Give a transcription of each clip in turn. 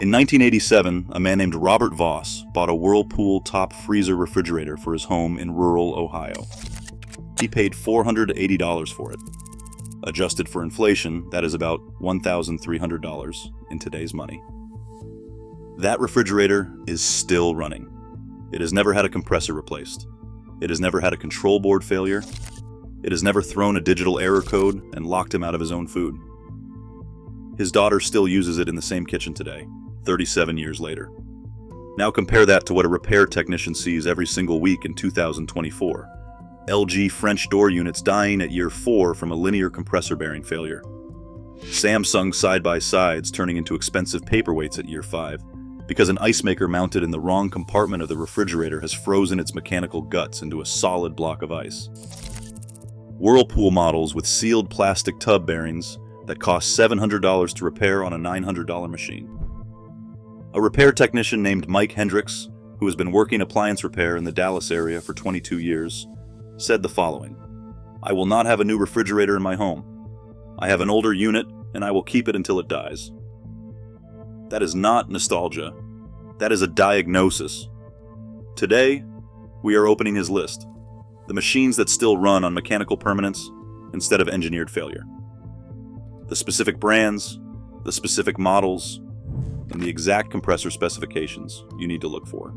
In 1987, a man named Robert Voss bought a Whirlpool top freezer refrigerator for his home in rural Ohio. He paid $480 for it. Adjusted for inflation, that is about $1,300 in today's money. That refrigerator is still running. It has never had a compressor replaced. It has never had a control board failure. It has never thrown a digital error code and locked him out of his own food. His daughter still uses it in the same kitchen today, 37 years later. Now compare that to what a repair technician sees every single week in 2024. LG French door units dying at year 4 from a linear compressor bearing failure. Samsung side-by-sides turning into expensive paperweights at year 5 because an ice maker mounted in the wrong compartment of the refrigerator has frozen its mechanical guts into a solid block of ice. Whirlpool models with sealed plastic tub bearings that cost $700 to repair on a $900 machine. A repair technician named Mike Hendricks, who has been working appliance repair in the Dallas area for 22 years, said the following: "I will not have a new refrigerator in my home. I have an older unit, and I will keep it until it dies." That is not nostalgia. That is a diagnosis. Today, we are opening his list. The machines that still run on mechanical permanence instead of engineered failure. The specific brands, the specific models, and the exact compressor specifications you need to look for.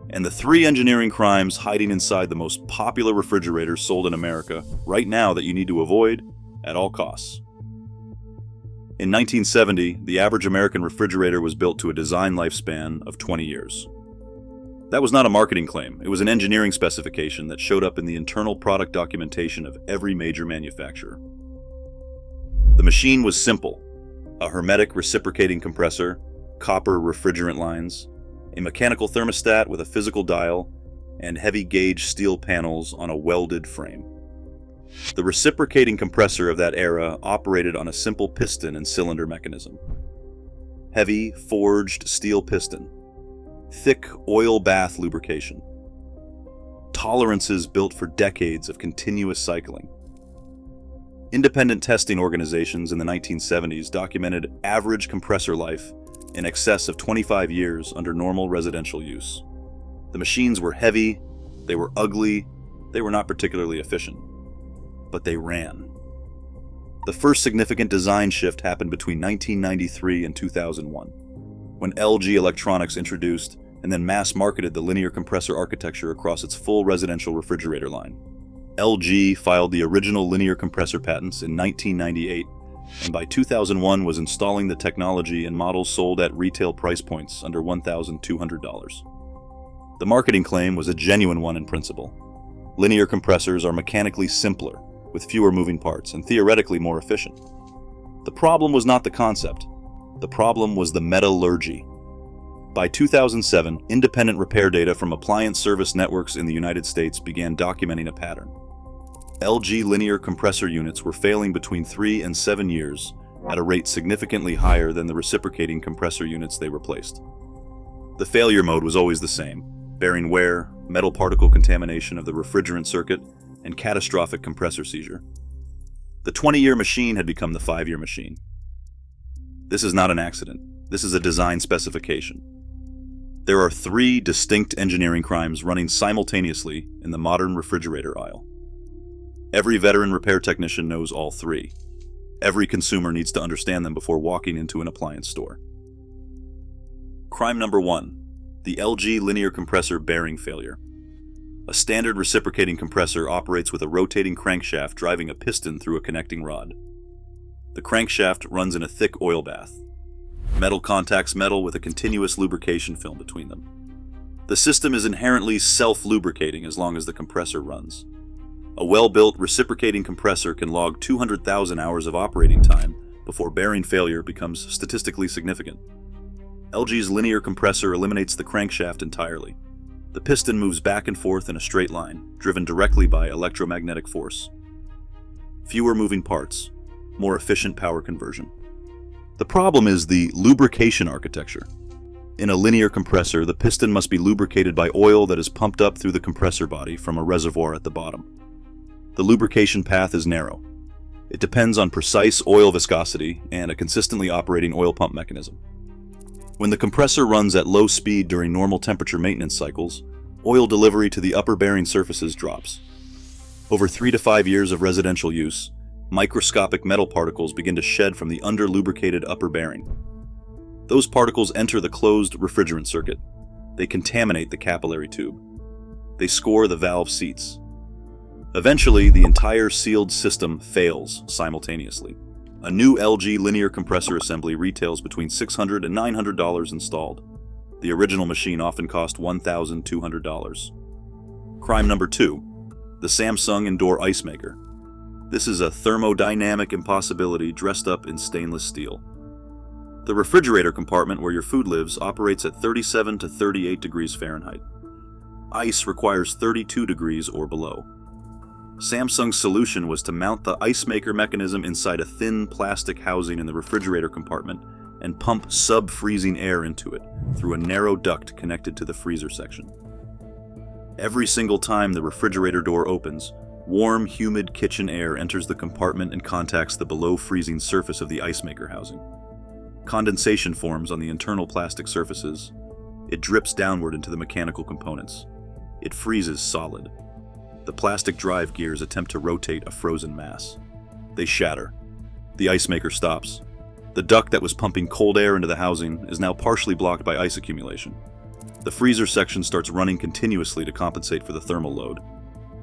And the 3 engineering crimes hiding inside the most popular refrigerators sold in America right now that you need to avoid at all costs. In 1970, the average American refrigerator was built to a design lifespan of 20 years. That was not a marketing claim. It was an engineering specification that showed up in the internal product documentation of every major manufacturer. The machine was simple: a hermetic reciprocating compressor, copper refrigerant lines, a mechanical thermostat with a physical dial, and heavy gauge steel panels on a welded frame. The reciprocating compressor of that era operated on a simple piston and cylinder mechanism. Heavy, forged steel piston. Thick oil bath lubrication. Tolerances built for decades of continuous cycling. Independent testing organizations in the 1970s documented average compressor life in excess of 25 years under normal residential use. The machines were heavy, they were ugly, they were not particularly efficient. But they ran. The first significant design shift happened between 1993 and 2001, when LG Electronics introduced and then mass-marketed the linear compressor architecture across its full residential refrigerator line. LG filed the original linear compressor patents in 1998, and by 2001 was installing the technology in models sold at retail price points under $1,200. The marketing claim was a genuine one in principle. Linear compressors are mechanically simpler, with fewer moving parts, and theoretically more efficient. The problem was not the concept. The problem was the metallurgy. By 2007, independent repair data from appliance service networks in the United States began documenting a pattern. LG linear compressor units were failing between 3 and 7 years at a rate significantly higher than the reciprocating compressor units they replaced. The failure mode was always the same: bearing wear, metal particle contamination of the refrigerant circuit, and catastrophic compressor seizure. The 20-year machine had become the 5-year machine. This is not an accident. This is a design specification. There are 3 distinct engineering crimes running simultaneously in the modern refrigerator aisle. Every veteran repair technician knows all 3. Every consumer needs to understand them before walking into an appliance store. Crime number 1, the LG linear compressor bearing failure. A standard reciprocating compressor operates with a rotating crankshaft driving a piston through a connecting rod. The crankshaft runs in a thick oil bath. Metal contacts metal with a continuous lubrication film between them. The system is inherently self-lubricating as long as the compressor runs. A well-built reciprocating compressor can log 200,000 hours of operating time before bearing failure becomes statistically significant. LG's linear compressor eliminates the crankshaft entirely. The piston moves back and forth in a straight line, driven directly by electromagnetic force. Fewer moving parts, more efficient power conversion. The problem is the lubrication architecture. In a linear compressor, the piston must be lubricated by oil that is pumped up through the compressor body from a reservoir at the bottom. The lubrication path is narrow. It depends on precise oil viscosity and a consistently operating oil pump mechanism. When the compressor runs at low speed during normal temperature maintenance cycles, oil delivery to the upper bearing surfaces drops. Over 3 to 5 years of residential use, microscopic metal particles begin to shed from the under-lubricated upper bearing. Those particles enter the closed refrigerant circuit. They contaminate the capillary tube. They score the valve seats. Eventually, the entire sealed system fails simultaneously. A new LG linear compressor assembly retails between $600 and $900 installed. The original machine often cost $1,200. Crime number 2. The Samsung indoor ice maker. This is a thermodynamic impossibility dressed up in stainless steel. The refrigerator compartment where your food lives operates at 37 to 38 degrees Fahrenheit. Ice requires 32 degrees or below. Samsung's solution was to mount the ice maker mechanism inside a thin plastic housing in the refrigerator compartment and pump sub-freezing air into it through a narrow duct connected to the freezer section. Every single time the refrigerator door opens, warm, humid kitchen air enters the compartment and contacts the below-freezing surface of the ice maker housing. Condensation forms on the internal plastic surfaces. It drips downward into the mechanical components. It freezes solid. The plastic drive gears attempt to rotate a frozen mass. They shatter. The ice maker stops. The duct that was pumping cold air into the housing is now partially blocked by ice accumulation. The freezer section starts running continuously to compensate for the thermal load.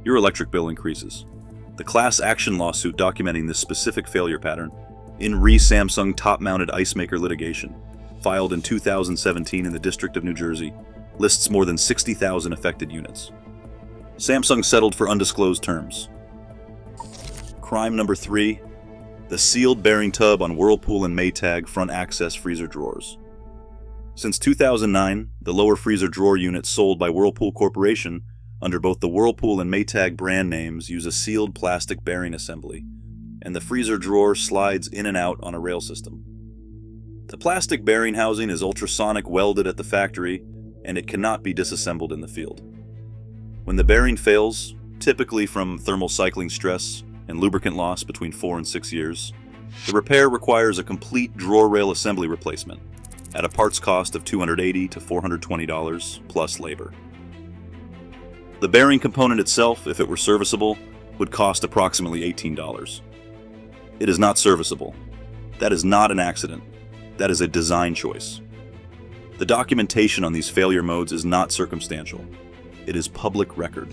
Your electric bill increases. The class action lawsuit documenting this specific failure pattern in Samsung top-mounted ice maker litigation, filed in 2017 in the District of New Jersey, lists more than 60,000 affected units. Samsung settled for undisclosed terms. Crime number 3. The sealed bearing tub on Whirlpool and Maytag front access freezer drawers. Since 2009, the lower freezer drawer units sold by Whirlpool Corporation under both the Whirlpool and Maytag brand names use a sealed plastic bearing assembly, and the freezer drawer slides in and out on a rail system. The plastic bearing housing is ultrasonic welded at the factory, and it cannot be disassembled in the field. When the bearing fails, typically from thermal cycling stress and lubricant loss between 4 and 6 years, the repair requires a complete drawer rail assembly replacement at a parts cost of $280 to $420 plus labor. The bearing component itself, if it were serviceable, would cost approximately $18. It is not serviceable. That is not an accident. That is a design choice. The documentation on these failure modes is not circumstantial. It is public record.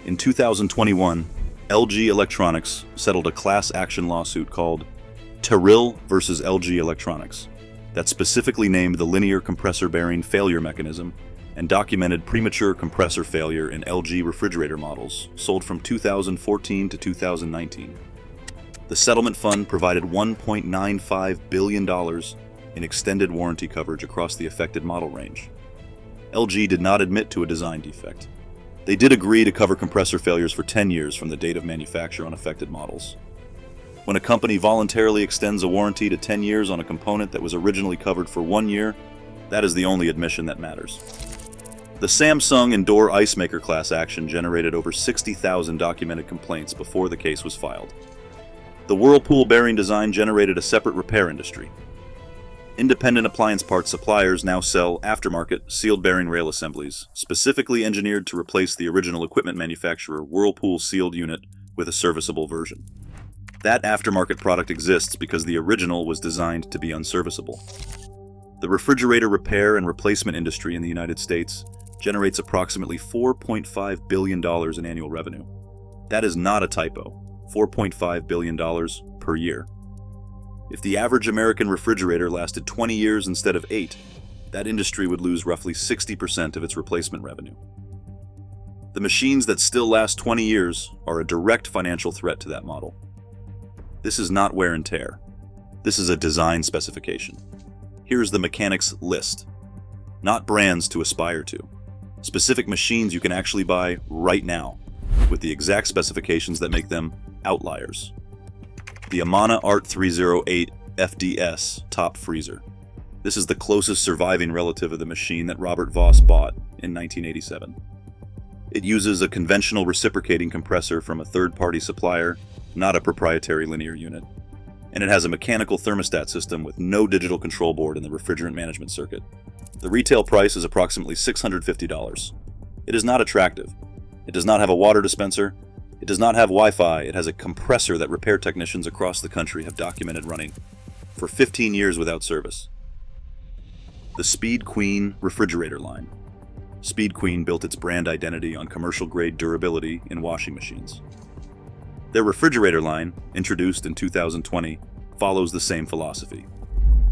In 2021, LG Electronics settled a class action lawsuit called Terrill versus LG Electronics that specifically named the linear compressor bearing failure mechanism and documented premature compressor failure in LG refrigerator models sold from 2014 to 2019. The settlement fund provided $1.95 billion in extended warranty coverage across the affected model range. LG did not admit to a design defect. They did agree to cover compressor failures for 10 years from the date of manufacture on affected models. When a company voluntarily extends a warranty to 10 years on a component that was originally covered for 1 year, that is the only admission that matters. The Samsung indoor ice maker class action generated over 60,000 documented complaints before the case was filed. The Whirlpool bearing design generated a separate repair industry. Independent appliance parts suppliers now sell aftermarket sealed bearing rail assemblies, specifically engineered to replace the original equipment manufacturer Whirlpool sealed unit with a serviceable version. That aftermarket product exists because the original was designed to be unserviceable. The refrigerator repair and replacement industry in the United States generates approximately $4.5 billion in annual revenue. That is not a typo. $4.5 billion per year. If the average American refrigerator lasted 20 years instead of 8, that industry would lose roughly 60% of its replacement revenue. The machines that still last 20 years are a direct financial threat to that model. This is not wear and tear. This is a design specification. Here's the mechanics list. Not brands to aspire to. Specific machines you can actually buy right now, with the exact specifications that make them outliers. The Amana Art 308 FDS top freezer. This is the closest surviving relative of the machine that Robert Voss bought in 1987. It uses a conventional reciprocating compressor from a third-party supplier, not a proprietary linear unit. and it has a mechanical thermostat system with no digital control board in the refrigerant management circuit. The retail price is approximately $650. It is not attractive. It does not have a water dispenser. It does not have Wi-Fi. It has a compressor that repair technicians across the country have documented running for 15 years without service. The Speed Queen refrigerator line. Speed Queen built its brand identity on commercial-grade durability in washing machines. Their refrigerator line, introduced in 2020, follows the same philosophy.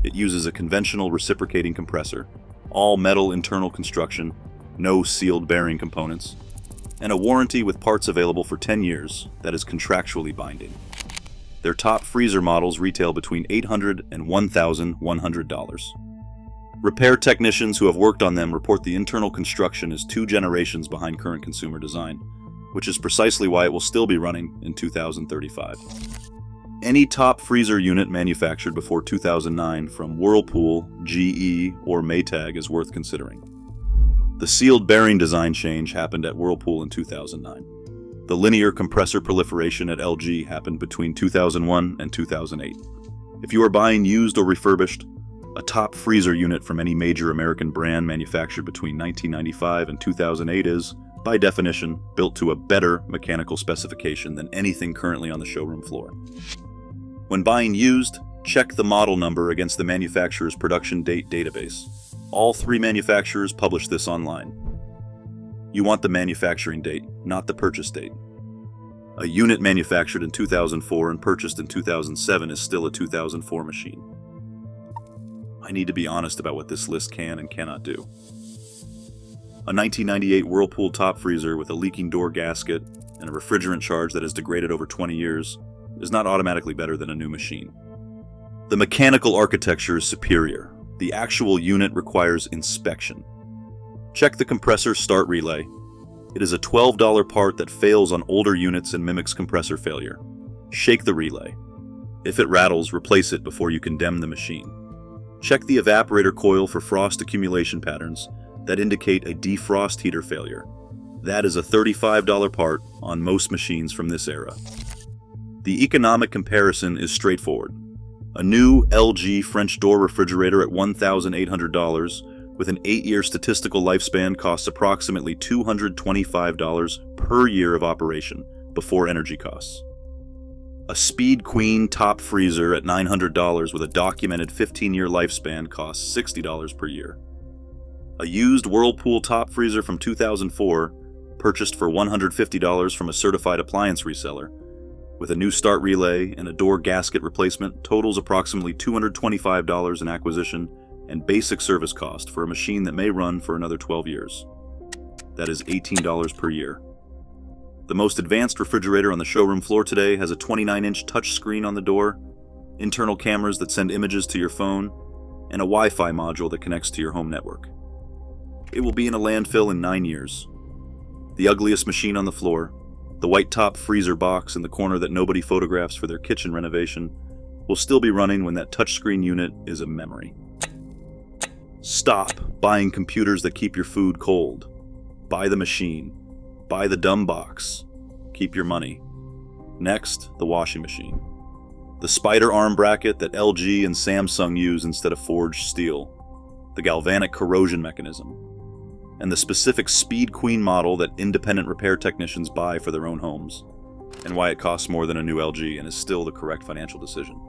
It uses a conventional reciprocating compressor, all metal internal construction, no sealed bearing components, and a warranty with parts available for 10 years that is contractually binding. Their top freezer models retail between $800 and $1,100. Repair technicians who have worked on them report the internal construction is 2 generations behind current consumer design, which is precisely why it will still be running in 2035. Any top freezer unit manufactured before 2009 from Whirlpool, GE, or Maytag is worth considering. The sealed bearing design change happened at Whirlpool in 2009. The linear compressor proliferation at LG happened between 2001 and 2008. If you are buying used or refurbished, a top freezer unit from any major American brand manufactured between 1995 and 2008 is, by definition, built to a better mechanical specification than anything currently on the showroom floor. When buying used, check the model number against the manufacturer's production date database. All 3 manufacturers publish this online. You want the manufacturing date, not the purchase date. A unit manufactured in 2004 and purchased in 2007 is still a 2004 machine. I need to be honest about what this list can and cannot do. A 1998 Whirlpool top freezer with a leaking door gasket and a refrigerant charge that has degraded over 20 years is not automatically better than a new machine. The mechanical architecture is superior. The actual unit requires inspection. Check the compressor start relay. It is a $12 part that fails on older units and mimics compressor failure. Shake the relay. If it rattles, replace it before you condemn the machine. Check the evaporator coil for frost accumulation patterns that indicate a defrost heater failure. That is a $35 part on most machines from this era. The economic comparison is straightforward. A new LG French door refrigerator at $1,800 with an 8-year statistical lifespan costs approximately $225 per year of operation before energy costs. A Speed Queen top freezer at $900 with a documented 15-year lifespan costs $60 per year. A used Whirlpool top freezer from 2004, purchased for $150 from a certified appliance reseller, with a new start relay and a door gasket replacement, totals approximately $225 in acquisition and basic service cost for a machine that may run for another 12 years. That is $18 per year. The most advanced refrigerator on the showroom floor today has a 29-inch touchscreen on the door, internal cameras that send images to your phone, and a Wi-Fi module that connects to your home network. It will be in a landfill in 9 years. The ugliest machine on the floor, the white top freezer box in the corner that nobody photographs for their kitchen renovation, will still be running when that touchscreen unit is a memory. Stop buying computers that keep your food cold. Buy the machine. Buy the dumb box. Keep your money. Next, the washing machine. The spider arm bracket that LG and Samsung use instead of forged steel. The galvanic corrosion mechanism. And the specific Speed Queen model that independent repair technicians buy for their own homes, and why it costs more than a new LG and is still the correct financial decision.